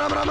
राम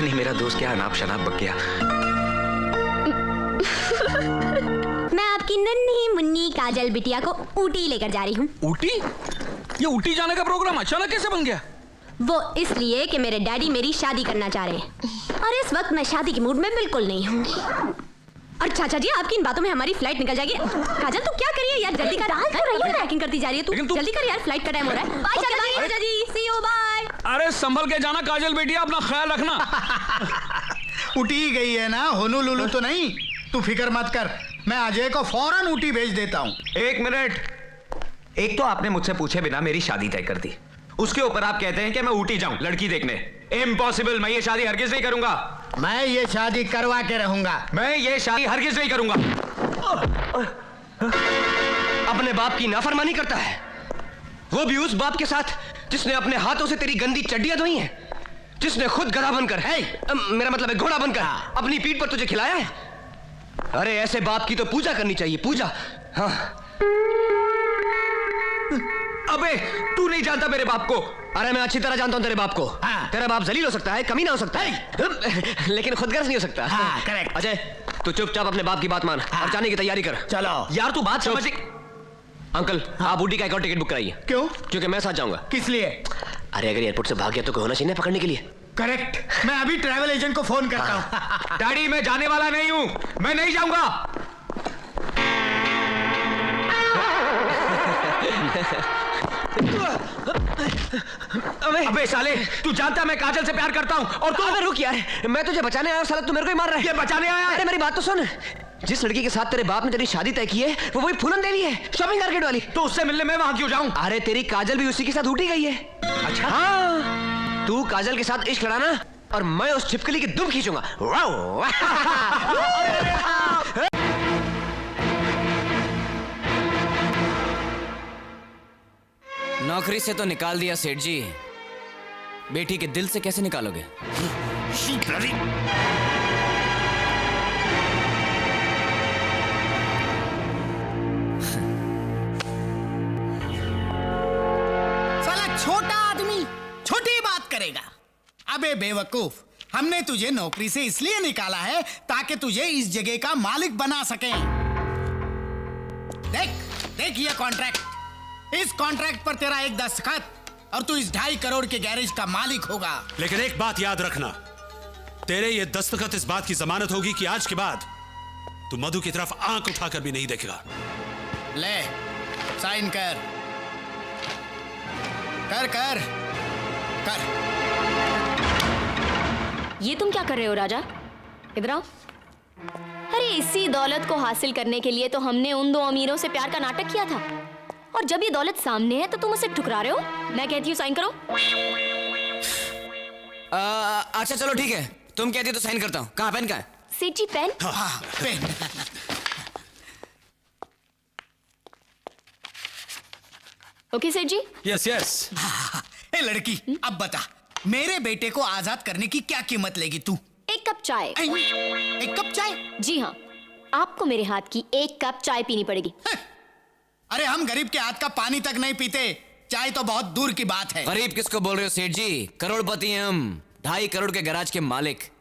नहीं मेरा दोस्त क्या अनाप शनाप बक गया। मैं आपकी नन्ही मुन्नी काजल बिटिया को ऊटी लेकर जा रही हूँ। ऊटी? ये ऊटी जाने का प्रोग्राम अचानक कैसे बन गया? वो इसलिए कि मेरे डैडी मेरी शादी करना चाह रहे हैं और इस वक्त मैं शादी के मूड में बिल्कुल नहीं हूँ। और चाचा जी आपकी इन बातों में हमारी फ्लाइट निकल जाएगी। काजल तू क्या करिए यार, जल्दी कर। पैकिंग करती जा रही है तू, जल्दी कर यार, फ्लाइट का टाइम हो रहा है। बाय चाचा जी, सी यू, बाय। अरे संभल के जाना काजल बेटिया, अपना ख्याल रखना। उठी गई है ना, होनूलुलु तो नहीं। तू फिक्र मत कर, मैं अजय को फौरन ऊटी भेज देता हूँ। एक मिनट, एक तो आपने मुझसे पूछे बिना मेरी शादी तय कर दी, उसके ऊपर आप कहते हैं कि मैं ऊटी जाऊं लड़की देखने। इम्पॉसिबल, मैं ये शादी हरगिज नहीं करूंगा। मैं ये शादी करवा के रहूंगा। मैं ये शादी हरगिज नहीं करूंगा। अपने बाप की नाफरमानी करता है, वो भी उस बाप के साथ जिसने अपने हाथों से तेरी गंदी चड्डियां धोई हैं, जिसने खुद गधा बनकर मेरा मतलब है घोड़ा बनकर अपनी पीठ पर तुझे खिलाया है। अरे ऐसे बाप की तो पूजा करनी चाहिए, पूजा। हाँ। अबे तू नहीं जानता मेरे बाप को। अरे मैं अच्छी तरह जानता हूं तेरे बाप को। हाँ। तेरा बाप जलील हो सकता है, कमीना हो सकता है, लेकिन खुदगर्ज नहीं हो सकता। हाँ, करेक्ट। अजय तू चुपचाप अपने बाप की बात मान और जाने की तैयारी कर। चलो यार तू बात समझ। अंकल आप ऊटी का एक और टिकट बुक कराइए। क्यों? क्योंकि मैं साथ जाऊंगा। किस लिए? अरे अगर एयरपोर्ट से भाग गया तो कोई होना चाहिए ना पकड़ने के लिए। करेक्ट, मैं अभी ट्रैवल एजेंट को फोन करता हूँ। डैडी मैं जाने वाला नहीं हूं, मैं नहीं जाऊंगा। अबे साले, तू जानता मैं काजल से प्यार करता हूं और तू। अबे रुक यार, मैं तुझे बचाने आया, साला तू मेरे को ही मार रहा है। ये बचाने आया? अरे मेरी बात तो सुन, जिस लड़की के साथ तेरे बाप ने तेरी शादी तय की है वो वही फूलन देवी है, शॉपिंग मार्केट वाली। तो उससे मिलने मैं वहां क्यों जाऊं? अरे तेरी काजल भी उसी के साथ ऊटी गई है। अच्छा हाँ, तू काजल के साथ इश्क लड़ाना और मैं उस छिपकली की दुम खींचूंगा। नौकरी से तो निकाल दिया सेठ जी, बेटी के दिल से कैसे निकालोगे? साला छोटा आदमी छोटी बात करेगा। अबे बेवकूफ, हमने तुझे नौकरी से इसलिए निकाला है ताकि तुझे इस जगह का मालिक बना सके। देख देख ये कॉन्ट्रैक्ट, इस कॉन्ट्रैक्ट पर तेरा एक दस्तखत और तू इस 2.5 करोड़ के गैरेज का मालिक होगा। लेकिन एक बात याद रखना, तेरे ये दस्तखत इस बात की जमानत होगी कि आज के बाद तू मधु की तरफ आंख उठाकर भी नहीं देखेगा। ले साइन कर कर कर कर। ये तुम क्या कर रहे हो राजा? इधर आओ। अरे इसी दौलत को हासिल करने के लिए तो हमने उन 2 अमीरों से प्यार का नाटक किया था, और जब ये दौलत सामने है तो तुम उसे ठुकरा रहे हो। मैं कहती हूँ साइन करो। अच्छा चलो ठीक है, तुम कहती हो तो साइन करता हूँ। कहाँ पेन का है? सेठ जी पेन। हाँ, पेन। ओके सेठ जी। Yes yes. ए लड़की, अब बता मेरे बेटे को आजाद करने की क्या कीमत लेगी तू? 1 कप चाय। 1 कप चाय? जी हाँ, आपको मेरे हाथ की 1 कप चाय पीनी पड़ेगी। अरे हम गरीब के हाथ का पानी तक नहीं पीते, चाय तो बहुत दूर की बात है। गरीब किसको बोल रहे हो सेठ जी? करोड़पति हैं हम, 2.5 करोड़ के गैराज के मालिक।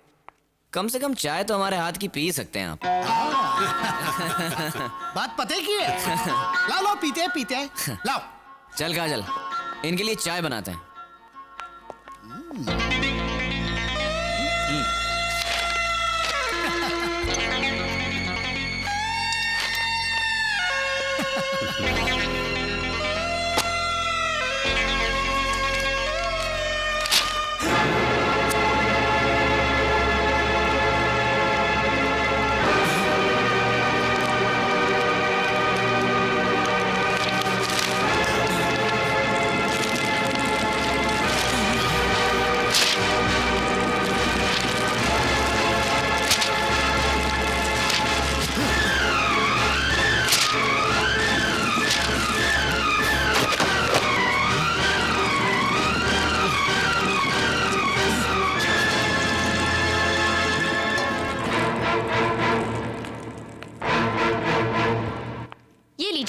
कम से कम चाय तो हमारे हाथ की पी सकते हैं आप। बात पते की है। लाओ लाओ, पीते हैं पीते हैं, लाओ। चल काजल, इनके लिए चाय बनाते हैं।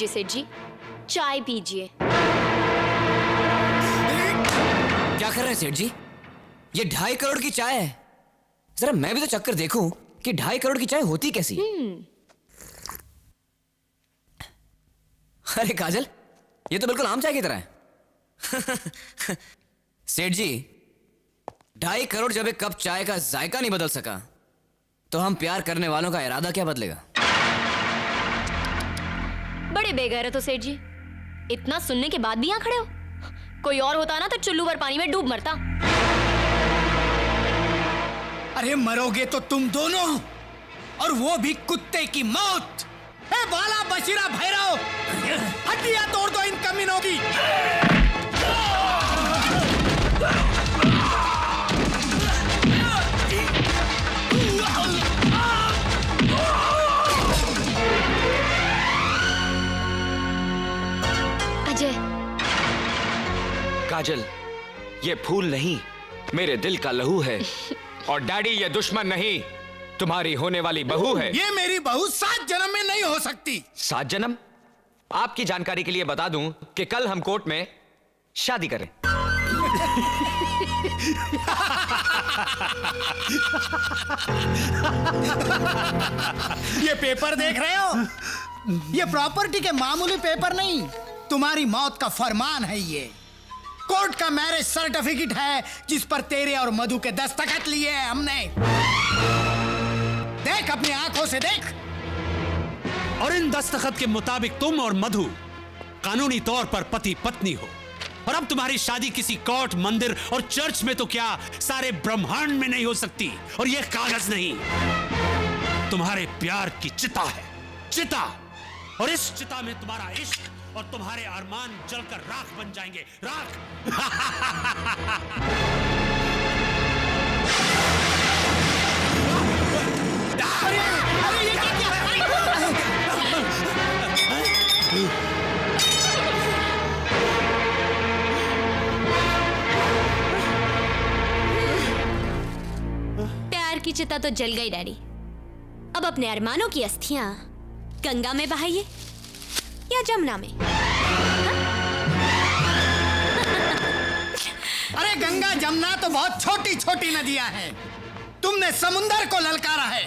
सेठ जी चाय पीजिए। क्या कर रहे हैं सेठ जी? ये 2.5 करोड़ की चाय है, जरा मैं भी तो चक्कर देखूं कि 2.5 करोड़ की चाय होती कैसी। अरे काजल, ये तो बिल्कुल आम चाय की तरह है। सेठ जी, 2.5 करोड़ जब एक कप चाय का जायका नहीं बदल सका, तो हम प्यार करने वालों का इरादा क्या बदलेगा? बड़े बेगैरत हो सेठ जी, इतना सुनने के बाद भी यहाँ खड़े हो। कोई और होता ना तो चुल्लू भर पानी में डूब मरता। अरे मरोगे तो तुम दोनों, और वो भी कुत्ते की मौत। ए बाला बशीरा भैरव, हड्डियां तोड़ दो इन कमीनों की। अजय, काजल, ये फूल नहीं, मेरे दिल का लहू है। और डैडी, ये दुश्मन नहीं, तुम्हारी होने वाली बहू है। ये मेरी बहू 7 जन्म में नहीं हो सकती। 7 जन्म? आपकी जानकारी के लिए बता दूं कि कल हम कोर्ट में शादी करें। ये पेपर देख रहे हो? ये प्रॉपर्टी के मामूली पेपर नहीं, तुम्हारी मौत का फरमान है। ये कोर्ट का मैरिज सर्टिफिकेट है जिस पर तेरे और मधु के दस्तखत लिए हैं हमने। देख, अपनी आंखों से देख। और इन दस्तखत के मुताबिक तुम और मधु कानूनी तौर पर पति पत्नी हो। और अब तुम्हारी शादी किसी कोर्ट, मंदिर और चर्च में तो क्या, सारे ब्रह्मांड में नहीं हो सकती। और यह कागज नहीं, तुम्हारे प्यार की चिता है, चिता। और इस चिता में तुम्हारा इश्क और तुम्हारे अरमान जलकर राख बन जाएंगे, राख। अरे ये क्या? प्यार की चिता तो जल गई डैडी। अब अपने अरमानों की अस्थियां गंगा में बहाइए या जमुना में। अरे गंगा जमुना तो बहुत छोटी छोटी नदियां हैं। तुमने समुंदर को ललकारा है।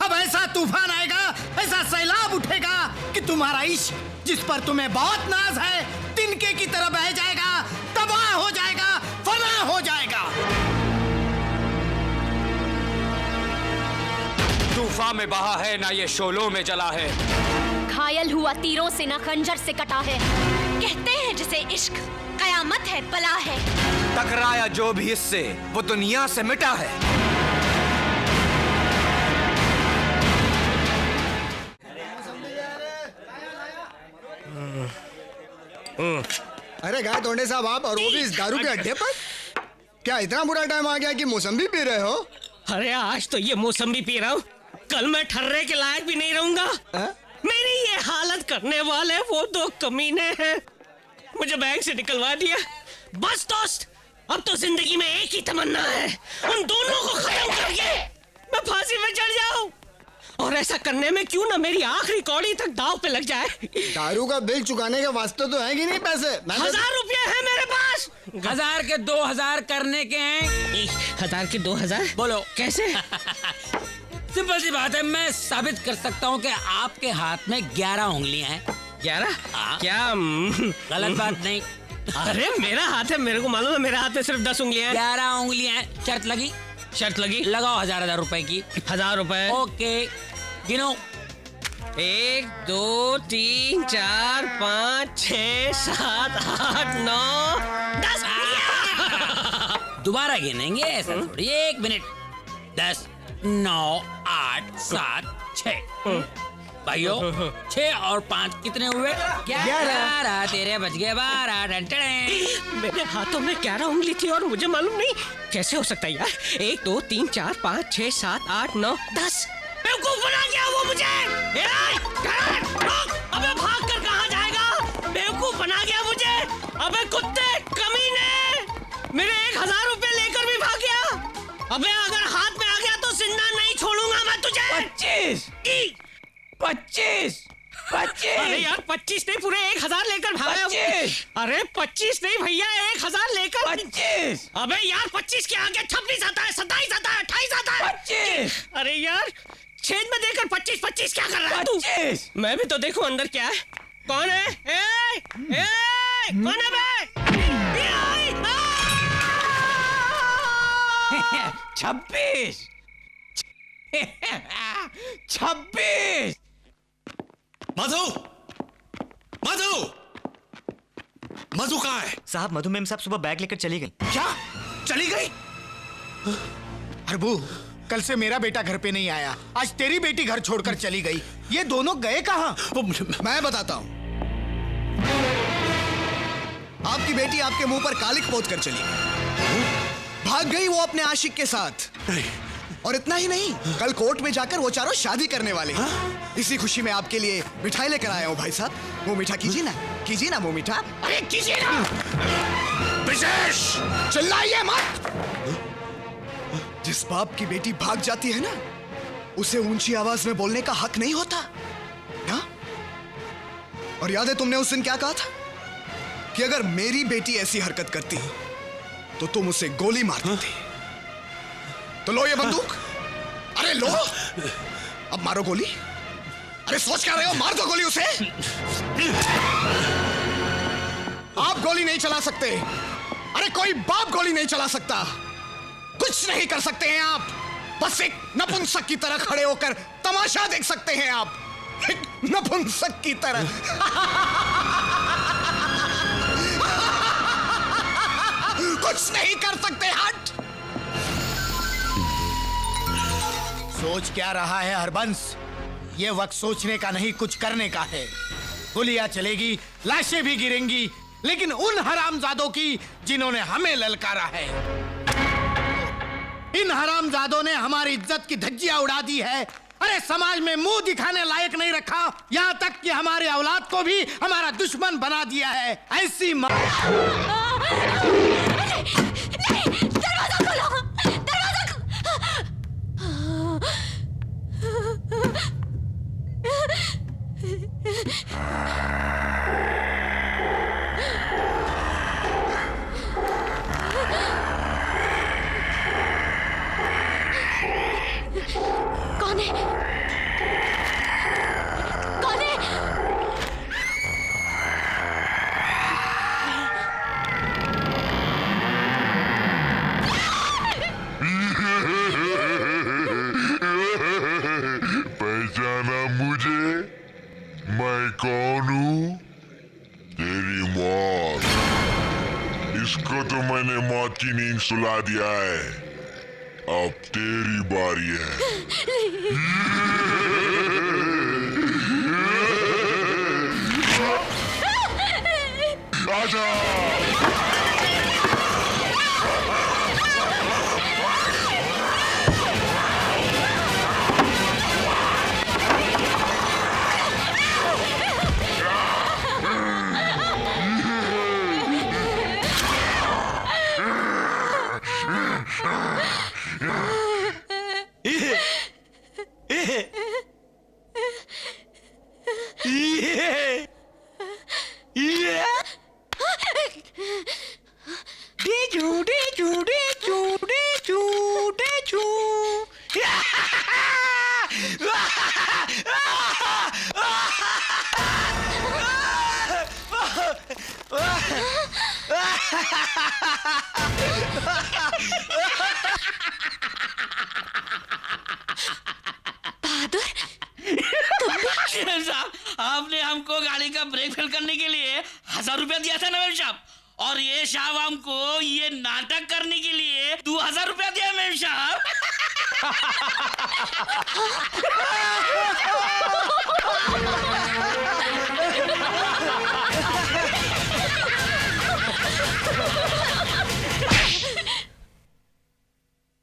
अब ऐसा तूफान आएगा, ऐसा सैलाब उठेगा कि तुम्हारा इश्क, जिस पर तुम्हें बहुत नाज है, तिनके की तरह बह जाएगा, तबाह हो जाएगा, फना हो जाएगा। तूफान में बहा है ना, ये शोलों में जला है। घायल हुआ तीरों से ना खंजर से कटा है। कहते हैं जिसे इश्क कयामत है, बला है। टकराया जो भी इससे, वो दुनिया से मिटा है। अरे गाय तोड़ने साहब, आप और वो भी इस दारू के अड्डे पर? क्या इतना बुरा टाइम आ गया कि मौसम्बी पी रहे हो? अरे आज तो ये मौसम्बी पी रहा हूँ, कल मैं ठर्रे के लायक भी नहीं रहूंगा। मेरी ये हालत करने वाले वो 2 कमीने हैं, मुझे बैंक से निकलवा दिया। बस दोस्त, अब तो जिंदगी में एक ही तमन्ना है, उन दोनों को खत्म करके मैं फांसी में चढ़ जाऊं। और ऐसा करने में क्यों ना मेरी आखिरी कौड़ी तक दाव पे लग जाए। दारू का बिल चुकाने के वास्ते तो है कि नहीं पैसे? 1000 रुपये है मेरे पास। 1000 के 2000 करने के हैं। 1000 के 2000? बोलो कैसे? सिंपल सी बात है, मैं साबित कर सकता हूँ कि आपके हाथ में 11 उंगलियां हैं। 11? क्या गलत बात नहीं। अरे मेरा हाथ है, मेरे को मालूम है, मेरे हाथ में सिर्फ 10 उंगलियां हैं। 11 उंगलियां हैं। शर्त लगी? शर्त लगी। लगाओ 1000 रुपए की। 1000 रुपए। ओके, गिनो। 1 2 3 4 5 6 7 8 9 10। दोबारा गिनेंगे, ऐसा थोड़ी। 1 मिनट। 10 9 8 7 6। भाइयों, 6 और 5 कितने हुए? 11। तेरे बच गए 12। मेरे हाथों में 11 उंगली थी और मुझे मालूम नहीं। कैसे हो सकता है यार? 1 2 3 4 5 6 7 8 9 10। बेवकूफ बना गया वो मुझे। अबे भाग कर कहाँ जाएगा? बेवकूफ बना गया मुझे। अबे कुत्ते कमीने, मेरे 1000 रुपए लेकर भी भाग गया। अबे अगर हाथ में आ गया तो जिंदा नहीं छोड़ूंगा मैं तुझे। 25। अरे यार 25 नहीं, पूरे 1000 लेकर भागा। 25। अरे 25 नहीं भैया, 1000 लेकर। 25। अबे यार 25 के आगे 26 आता है, 27 आता है, 28 आता है। 25। अरे यार छेद में देकर 25 क्या कर रहा है तू? 25। मैं भी तो देखूं अंदर क्या है। कौन है? कौन है बे? 26। 26। मधु, मधु, मधु कहाँ है? साहब मधु मैम साहब सुबह बैग लेकर चली गई। क्या चली गई? प्रभु, कल से मेरा बेटा घर पे नहीं आया, आज तेरी बेटी घर छोड़कर चली गई। ये दोनों गए कहाँ? मैं बताता हूँ। आपकी बेटी आपके मुंह पर कालिक पोत कर चली गई। भाग गई वो अपने आशिक के साथ। और इतना ही नहीं, कल कोर्ट में जाकर वो चारों शादी करने वाले हैं। इसी खुशी में आपके लिए मिठाई लेकर आया हूँ भाई साहब। मुंह मीठा कीजिए ना मुंह मीठा। अरे कीजिए ना। विशेष चिल्लाइए मत। जिस बाप की बेटी भाग जाती है ना, उसे ऊंची आवाज में बोलने का हक नहीं होता ना? और याद है तुमने उस दिन क्या कहा था कि अगर मेरी बेटी ऐसी हरकत करती तो तुम उसे गोली मार देते। तो लो ये बंदूक। अरे लो, अब मारो गोली। अरे सोच क्या रहे हो, मार दो गोली उसे। आप गोली नहीं चला सकते। अरे कोई बाप गोली नहीं चला सकता। कुछ नहीं कर सकते हैं आप। बस एक नपुंसक की तरह खड़े होकर तमाशा देख सकते हैं आप, एक नपुंसक की तरह। कुछ नहीं कर सकते। हट। सोच क्या रहा है हरबंस? ये वक्त सोचने का नहीं, कुछ करने का है। गोलियां चलेगी, लाशें भी गिरेंगी, लेकिन उन हरामजादों की जिन्होंने हमें ललकारा है। इन हरामजादों ने हमारी इज्जत की धज्जियां उड़ा दी है। अरे समाज में मुंह दिखाने लायक नहीं रखा, यहाँ तक कि हमारे औलाद को भी हमारा दुश्मन बना दिया है। ऐसी दरवाजा खोलो, दरवाजा कौन है? कौन है? पहचाना मुझे? मैं कौन हूँ? तेरी मौत। इसको तो मैंने मौत की नींद सुला दिया है। अब तेरी बारी है। आजा। साहब, आपने हमको गाड़ी का ब्रेक फेल करने के लिए 1000 रुपया दिया था ना मेम साहब, और ये साहब हमको ये नाटक करने के लिए 2000 रुपया दिया मेम साहब।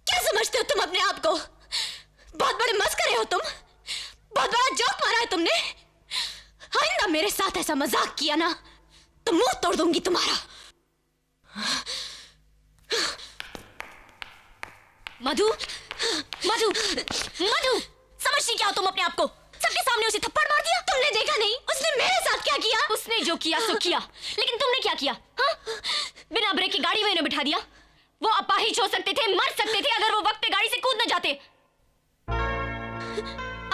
क्या समझते हो तुम अपने आप को? बहुत बड़े मस्करे हो तुम, बहुत बड़ा जोक मारा है तुमने। आइंदा मेरे साथ ऐसा मजाक किया ना तो मुंह तोड़ दूंगी तुम्हारा। मधु, मधु, मधु, समझती क्या हो तुम अपने आप को? सब सबके सामने उसे थप्पड़ मार दिया। तुमने देखा नहीं उसने मेरे साथ क्या किया? उसने जो किया सो किया, लेकिन तुमने क्या किया? हाँ? बिना ब्रेक की गाड़ी में उन्हें बिठा दिया। वो अपाहिज हो सकते थे, मर सकते थे अगर वो वक्त पे गाड़ी से कूद न जाते।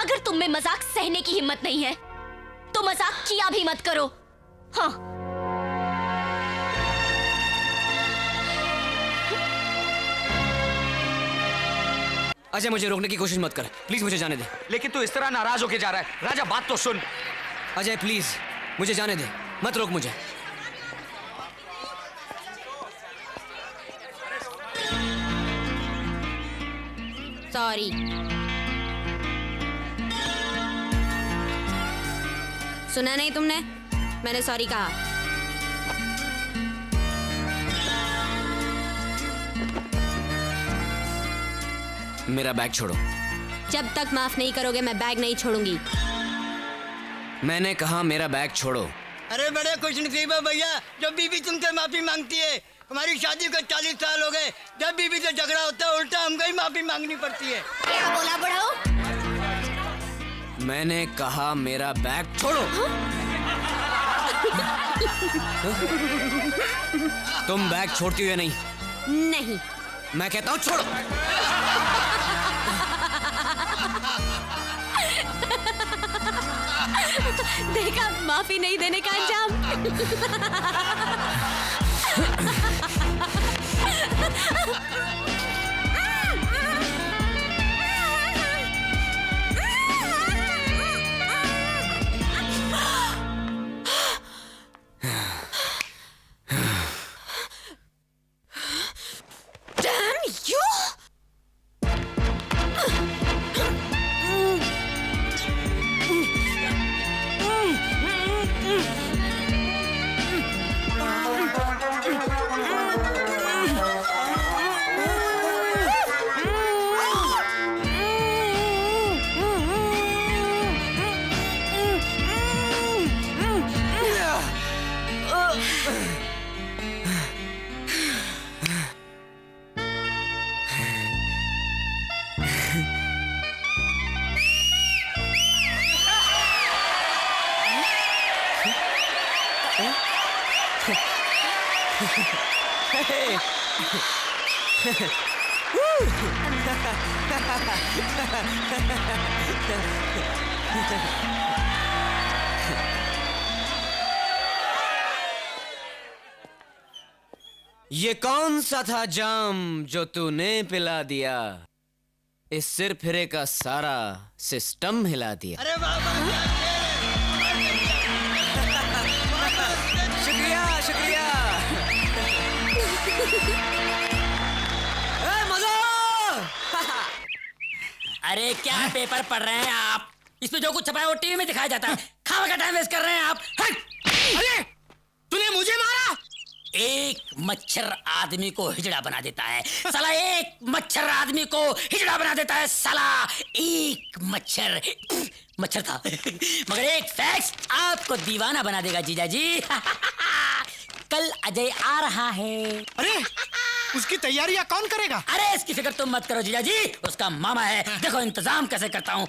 अगर तुम में मजाक सहने की हिम्मत नहीं है तो मजाक किया भी मत करो। हाँ। अजय मुझे रोकने की कोशिश मत कर, प्लीज मुझे जाने दे। लेकिन तू इस तरह नाराज होके जा रहा है। राजा बात तो सुन। अजय प्लीज मुझे जाने दे, मत रोक मुझे। सॉरी। सुना नहीं तुमने? मैंने सॉरी कहा। मेरा बैग छोड़ो। जब तक माफ नहीं करोगे मैं बैग नहीं छोड़ूंगी। मैंने कहा मेरा बैग छोड़ो। अरे बड़े खुश नसीब है भैया, जब बीवी तुमसे माफी मांगती है। हमारी शादी को 40 साल हो गए, जब बीवी से झगड़ा होता है उल्टा हमको ही माफी मांगनी पड़ती है। क्या बोला बड़ो? मैंने कहा मेरा बैग छोड़ो। तुम बैग छोड़ती हो नहीं? नहीं। मैं कहता हूँ छोड़ो। देखा माफी नहीं देने का अंजाम। Damn you! ये कौन सा था जाम जो तूने पिला दिया? इस सिर फिरे का सारा सिस्टम हिला दिया। अरे वाह शुक्रिया शुक्रिया। मजा। अरे क्या पेपर पढ़ रहे हैं आप? इसमें जो कुछ छपा है वो टीवी में दिखाया जाता है। खावा का टाइम वेस्ट कर रहे हैं आप। अरे तूने मुझे मारा? एक मच्छर आदमी को हिजड़ा बना देता है साला। एक मच्छर आदमी को हिजड़ा बना देता है साला। एक मच्छर मच्छर था मगर एक फैक्स आपको दीवाना बना देगा जीजा जी। कल अजय आ रहा है। अरे उसकी तैयारियां कौन करेगा? अरे इसकी फिक्र तुम मत करो जीजा जी, उसका मामा है। देखो इंतजाम कैसे करता हूँ।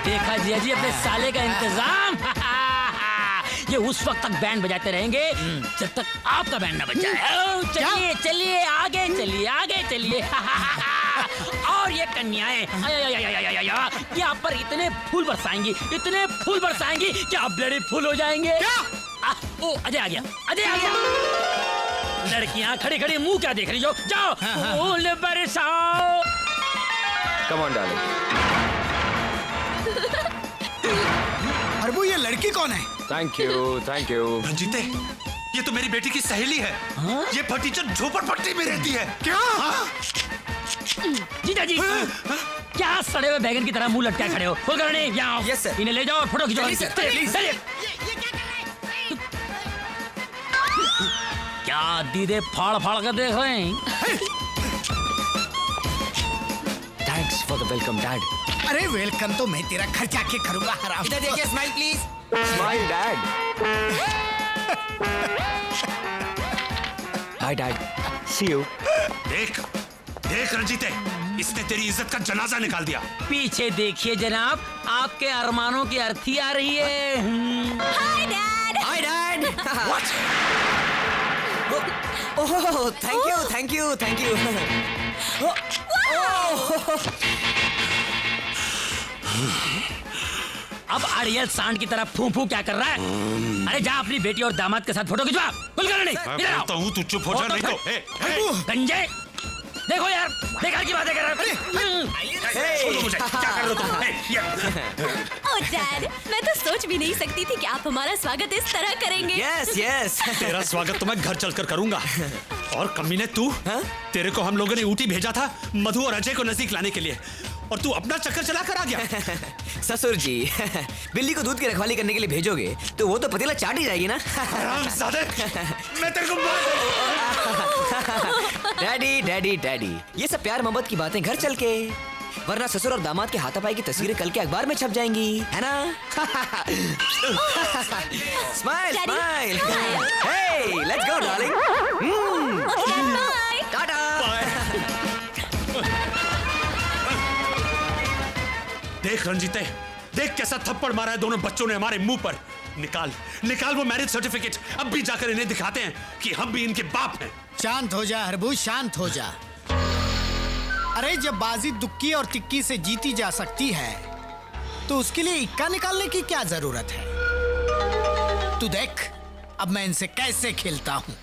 देखा जीजा जी अपने साले का इंतजाम। ये उस वक्त तक बैंड बजाते रहेंगे जब तक आपका बैंड ना बज जाए। चलिए चलिए आगे चलिए आगे चलिए। और ये कन्याएं यहाँ पर इतने फूल बरसाएंगी, इतने फूल बरसाएंगी कि आप ब्लडी फूल हो जाएंगे। ओ अजय आ गया, अजय आ गया। लड़कियां खड़ी खड़ी मुंह क्या देख रही हो? जाओ फूल बरसाओ। Come on darling. प्रभु ये लड़की कौन है? Thank you thank you. रंजीते, ये तो मेरी बेटी की सहेली है। ये फटीचर झोपड़पट्टी में रहती है। क्या? जीजा जी क्या सड़े हुए बैगन की तरह मुंह लटकाए खड़े हो? खोल कर नहीं यहाँ। Yes sir. इन्हें ले जाओ और फोटो खिंचवाओ। क्या दीदे फाड़ फाड़ कर देख रहे हैं? Thanks for the welcome dad. अरे वेलकम तो मैं तेरा खर्चा के करूंगा हराम। इधर देखिए, smile please. Smile dad. Hi dad, see you. देख देख रंजीते, इसने तेरी इज्जत का जनाजा निकाल दिया। पीछे देखिए जनाब, आपके अरमानों की अर्थी आ रही है। Hi dad. Hi dad. Oh thank you thank you thank you. अब अड़ियल सांड की तरह फू फू क्या कर रहा है? अरे जा अपनी बेटी और दामाद के साथ फोटो खिंचवा। कुल कर नहीं, मैं इधर आओ। बोलता हूँ तू चुप हो जा, नहीं तो गंजे देखो यार, बेकार की बातें कर रहा है। छोड़ो मुझे, क्या कर रहे हो तुम? ओह डैड, मैं तो सोच भी नहीं सकती थी कि आप हमारा स्वागत इस तरह करेंगे। Yes yes. तेरा स्वागत तो मैं घर चलकर करूंगा। और कमीने तू, तेरे को हम लोगों ने ऊटी भेजा था मधु और अजय को नजदीक लाने के लिए, और तू अपना चक्कर चला कर आ गया। ससुर जी, बिल्ली को दूध की रखवाली करने के लिए भेजोगे तो वो तो पतीला चाट ही जाएगी ना। हरामजादे, मैं तेरे को डैडी डैडी डैडी, ये सब प्यार मोहब्बत की बातें घर चल के, वरना ससुर और दामाद के हाथापाई की तस्वीरें कल के अखबार में छप जाएंगी, है ना? Smile smile. Hey let's go darling. टाटा। देख रंजीते, देख कैसा थप्पड़ मारा है दोनों बच्चों ने हमारे मुंह पर। निकाल निकाल वो मैरिज सर्टिफिकेट, अब भी जाकर इन्हें दिखाते हैं कि हम भी इनके बाप हैं। शांत हो जा हरबू, शांत हो जा। अरे जब बाजी दुक्की और तिक्की से जीती जा सकती है तो उसके लिए इक्का निकालने की क्या जरूरत है? तू देख अब मैं इनसे कैसे खेलता हूं।